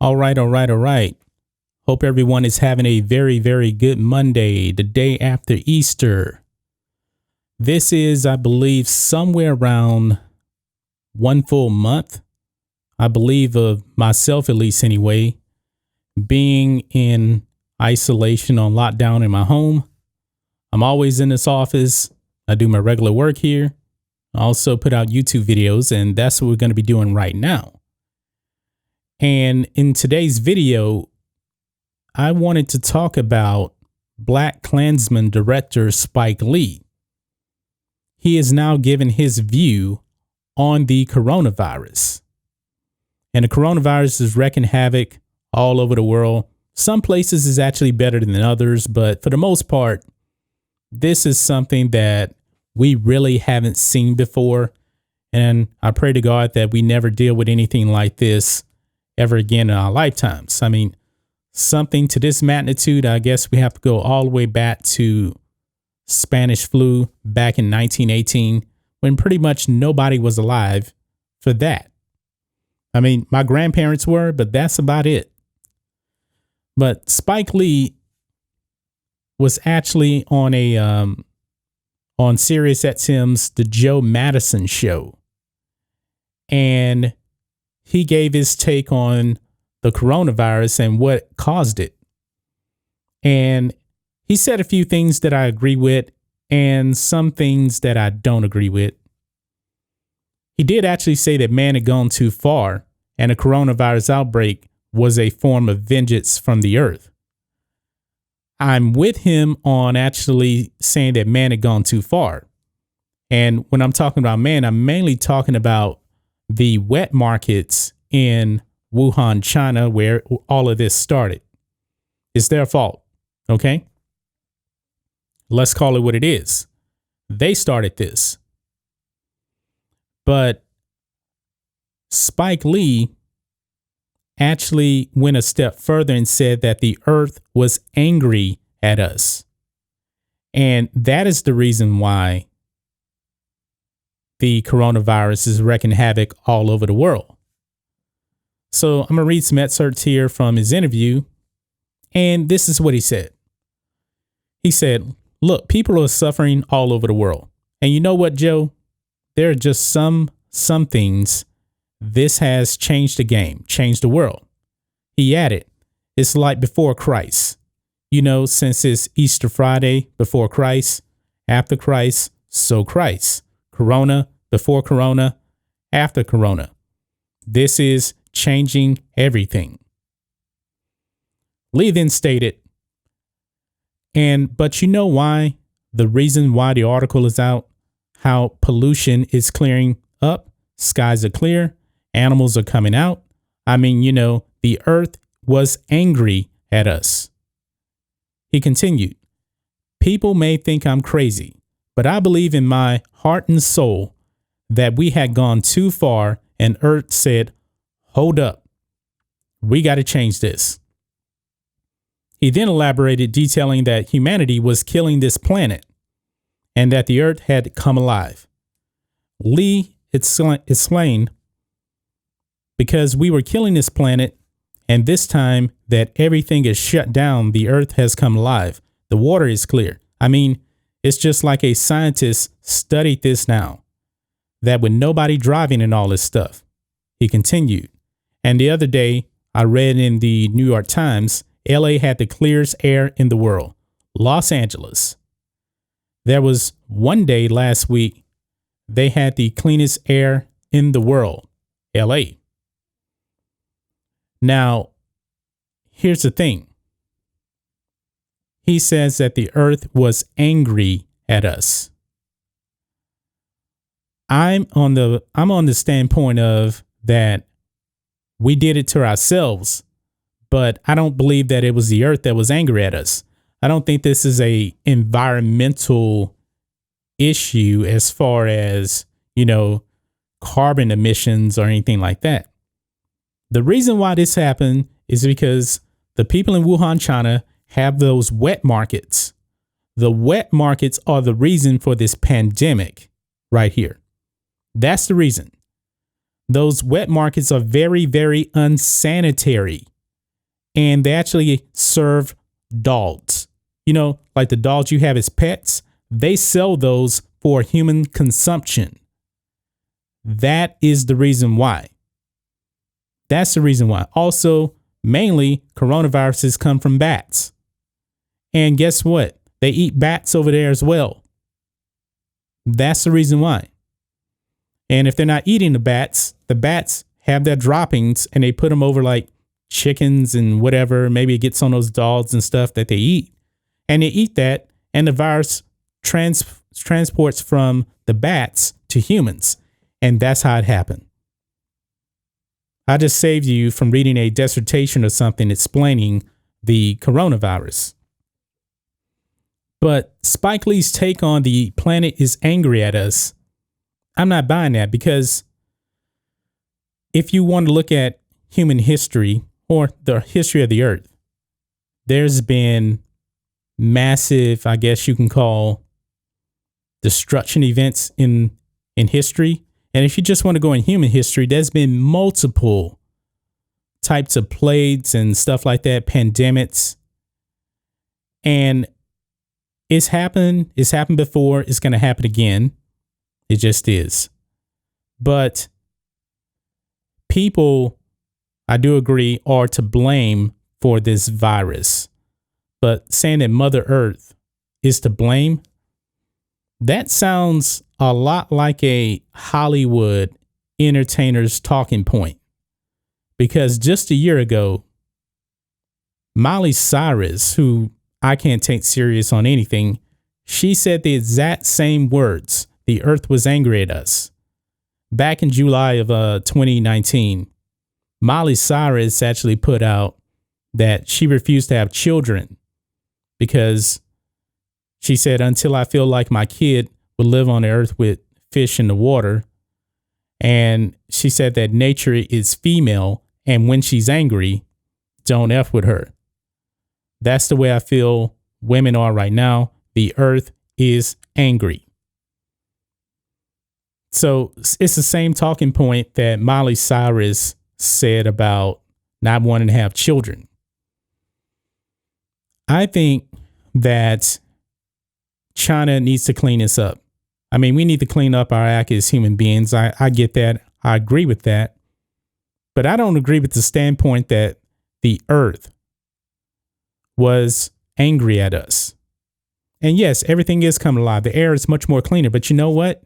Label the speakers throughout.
Speaker 1: All right. Hope everyone is having a very, very good Monday, the day after Easter. This is, I believe, somewhere around 1 full month, I believe, of myself, at least anyway, being in isolation on lockdown in my home. I'm always in this office. I do my regular work here. I also put out YouTube videos, and that's what we're going to be doing right now. And in today's video, I wanted to talk about BlacKkKlansman director Spike Lee. He has now given his view on the coronavirus. And the coronavirus is wreaking havoc all over the world. Some places is actually better than others, but for the most part, this is something that we really haven't seen before. And I pray to God that we never deal with anything like this ever again in our lifetimes. I mean, something to this magnitude, I guess we have to go all the way back to Spanish flu back in 1918, when pretty much nobody was alive for that. I mean, my grandparents were, but that's about it. But Spike Lee was actually on on SiriusXM's The Joe Madison Show. And he gave his take on the coronavirus and what caused it. And he said a few things that I agree with and some things that I don't agree with. He did actually say that man had gone too far and a coronavirus outbreak was a form of vengeance from the earth. I'm with him on actually saying that man had gone too far. And when I'm talking about man, I'm mainly talking about the wet markets in Wuhan, China, where all of this started. It's their fault. Okay. Let's call it what it is. They started this. But Spike Lee actually went a step further and said that the earth was angry at us. And that is the reason why the coronavirus is wreaking havoc all over the world. So I'm going to read some excerpts here from his interview. And this is what he said. He said, look, people are suffering all over the world. And you know what, Joe? There are just some things. This has changed the game, changed the world. He added, it's like before Christ. You know, since it's Easter Friday, before Christ, after Christ, so Christ. Corona, before Corona, after Corona. This is changing everything. Lee then stated, but you know why? The reason why the article is out, how pollution is clearing up, skies are clear, animals are coming out. I mean, you know, the earth was angry at us. He continued, people may think I'm crazy, but I believe in my heart and soul that we had gone too far and earth said, hold up, we got to change this. He then elaborated, detailing that humanity was killing this planet and that the earth had come alive. Lee explained, because we were killing this planet, and this time that everything is shut down, the earth has come alive. The water is clear. I mean, it's just like a scientist studied this now, that with nobody driving and all this stuff. He continued, and the other day I read in the New York Times, LA had the clearest air in the world. Los Angeles. There was one day last week, they had the cleanest air in the world, LA. Now, here's the thing. He says that the earth was angry at us. I'm on the standpoint of that we did it to ourselves, but I don't believe that it was the earth that was angry at us. I don't think this is a environmental issue as far as, you know, carbon emissions or anything like that. The reason why this happened is because the people in Wuhan, China have those wet markets. The wet markets are the reason for this pandemic right here. That's the reason. Those wet markets are very, very unsanitary. and they actually serve dogs. You know, like the dogs you have as pets, they sell those for human consumption. That is the reason why. That's the reason why. Also, mainly coronaviruses come from bats. And guess what? They eat bats over there as well. That's the reason why. And if they're not eating the bats have their droppings and they put them over like chickens and whatever. Maybe it gets on those dogs and stuff that they eat. And they eat that, and the virus transports from the bats to humans. And that's how it happened. I just saved you from reading a dissertation or something explaining the coronavirus. But Spike Lee's take on the planet is angry at us, I'm not buying that, because if you want to look at human history or the history of the earth, there's been massive, I guess you can call, destruction events in history. And if you just want to go in human history, there's been multiple types of plagues and stuff like that, pandemics. And it's happened before, it's going to happen again. It just is. But people, I do agree, are to blame for this virus. But saying that Mother Earth is to blame, that sounds a lot like a Hollywood entertainer's talking point. Because just a year ago, Miley Cyrus, who I can't take serious on anything, she said the exact same words. The earth was angry at us. Back in July of 2019, Miley Cyrus actually put out that she refused to have children because she said, until I feel like my kid will live on the earth with fish in the water. And she said that nature is female, and when she's angry, don't F with her. That's the way I feel women are right now. The earth is angry. So it's the same talking point that Miley Cyrus said about not wanting to have children. I think that China needs to clean this up. I mean, we need to clean up our act as human beings. I get that. I agree with that. But I don't agree with the standpoint that the earth was angry at us. And yes, everything is coming alive. The air is much more cleaner. But you know what?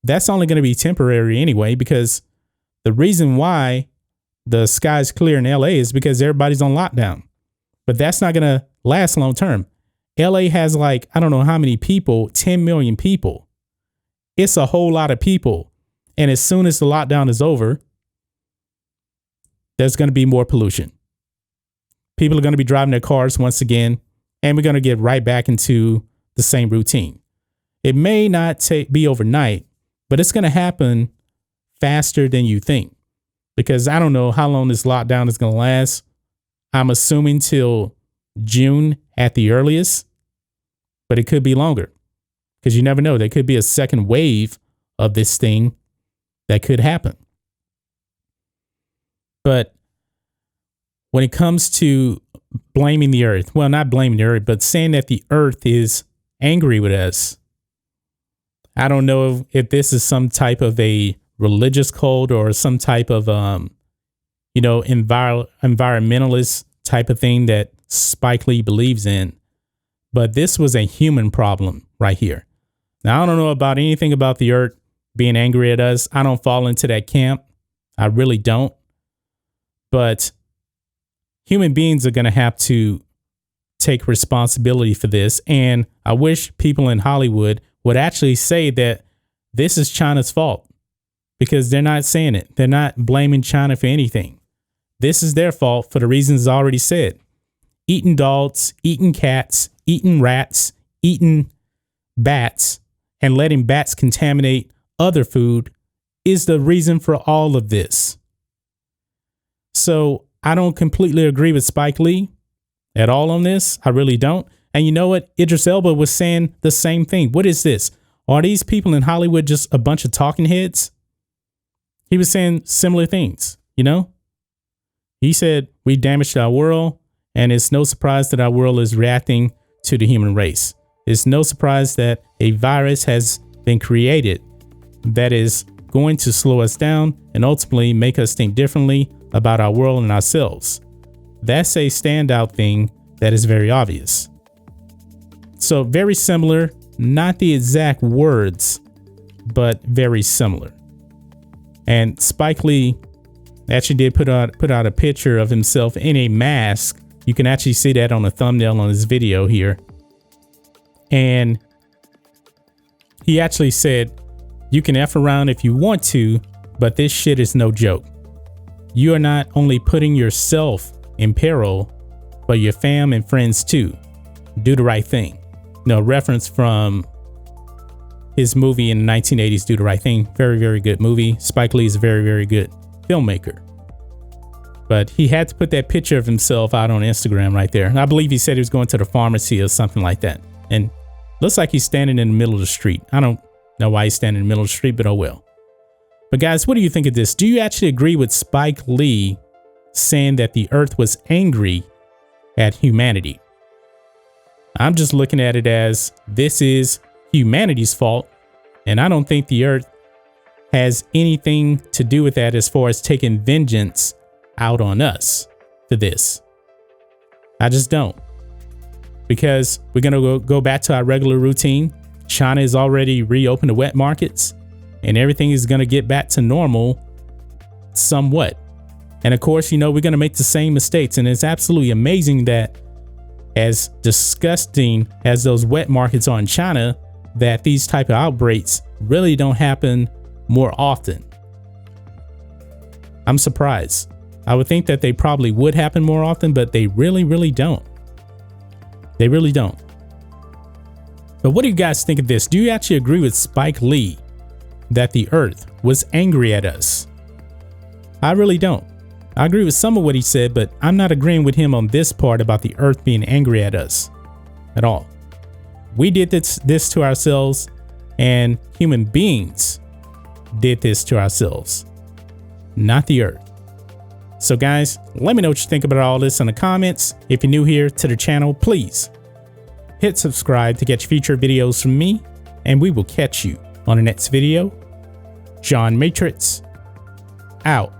Speaker 1: That's only going to be temporary anyway, because the reason why the sky's clear in LA is because everybody's on lockdown. But that's not going to last long term. LA has like, I don't know how many people, 10 million people. It's a whole lot of people. And as soon as the lockdown is over, there's going to be more pollution. People are going to be driving their cars once again, and we're going to get right back into the same routine. It may not be overnight, but it's going to happen faster than you think, because I don't know how long this lockdown is going to last. I'm assuming till June at the earliest, but it could be longer, because you never know. There could be a second wave of this thing that could happen. But when it comes to blaming the earth, well, not blaming the earth, but saying that the earth is angry with us, I don't know if this is some type of a religious cult or some type of, environmentalist type of thing that Spike Lee believes in. But this was a human problem right here. Now, I don't know about anything about the earth being angry at us. I don't fall into that camp. I really don't. But human beings are going to have to take responsibility for this. And I wish people in Hollywood would actually say that this is China's fault, because they're not saying it. They're not blaming China for anything. This is their fault for the reasons I already said. Eating dogs, eating cats, eating rats, eating bats, and letting bats contaminate other food is the reason for all of this. So I don't completely agree with Spike Lee at all on this. I really don't. And you know what? Idris Elba was saying the same thing. What is this? Are these people in Hollywood just a bunch of talking heads? He was saying similar things, you know? He said we damaged our world, and it's no surprise that our world is reacting to the human race. It's no surprise that a virus has been created that is going to slow us down and ultimately make us think differently about our world and ourselves. That's a standout thing that is very obvious. So very similar, not the exact words, but very similar. And Spike Lee actually did put out a picture of himself in a mask. You can actually see that on the thumbnail on this video here. And he actually said, you can F around if you want to, but this shit is no joke. You are not only putting yourself in peril, but your fam and friends too. Do the right thing. No, reference from his movie in the 1980s, Do the Right Thing. Very, very good movie. Spike Lee is a very, very good filmmaker. But he had to put that picture of himself out on Instagram right there. And I believe he said he was going to the pharmacy or something like that. And looks like he's standing in the middle of the street. I don't know why he's standing in the middle of the street, but oh well. But guys, what do you think of this? Do you actually agree with Spike Lee saying that the earth was angry at humanity? I'm just looking at it as this is humanity's fault, and I don't think the earth has anything to do with that as far as taking vengeance out on us for this. I just don't. Because we're going to go back to our regular routine. China has already reopened the wet markets, and everything is going to get back to normal somewhat. And of course, you know, we're going to make the same mistakes. And it's absolutely amazing that as disgusting as those wet markets are in China, that these type of outbreaks really don't happen more often. I'm surprised. I would think that they probably would happen more often, but they really, really don't. They really don't. But what do you guys think of this? Do you actually agree with Spike Lee that the earth was angry at us? I really don't. I agree with some of what he said, but I'm not agreeing with him on this part about the earth being angry at us at all. We did this to ourselves, and human beings did this to ourselves, not the earth. So guys, let me know what you think about all this in the comments. If you're new here to the channel, please hit subscribe to get future videos from me, and we will catch you on the next video. John Matrix, out.